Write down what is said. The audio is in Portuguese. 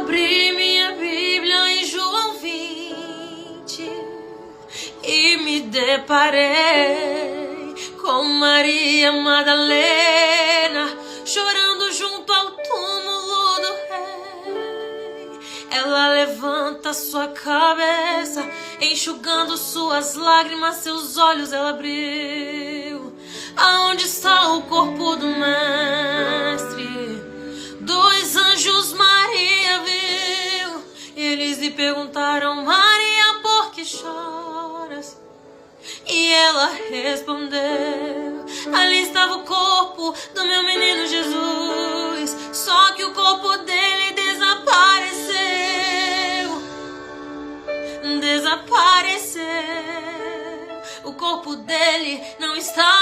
abri minha Bíblia em João 20 e me deparei com Maria Madalena chorando junto ao túmulo do rei. Ela levanta sua cabeça, enxugando suas lágrimas, seus olhos ela abriu. Aonde está o corpo do mestre? Dois anjos Maria viu. Eles lhe perguntaram: Maria, por que choras? E ela respondeu: ali estava o corpo do meu menino Jesus, só que o corpo dele desapareceu. O corpo dele não está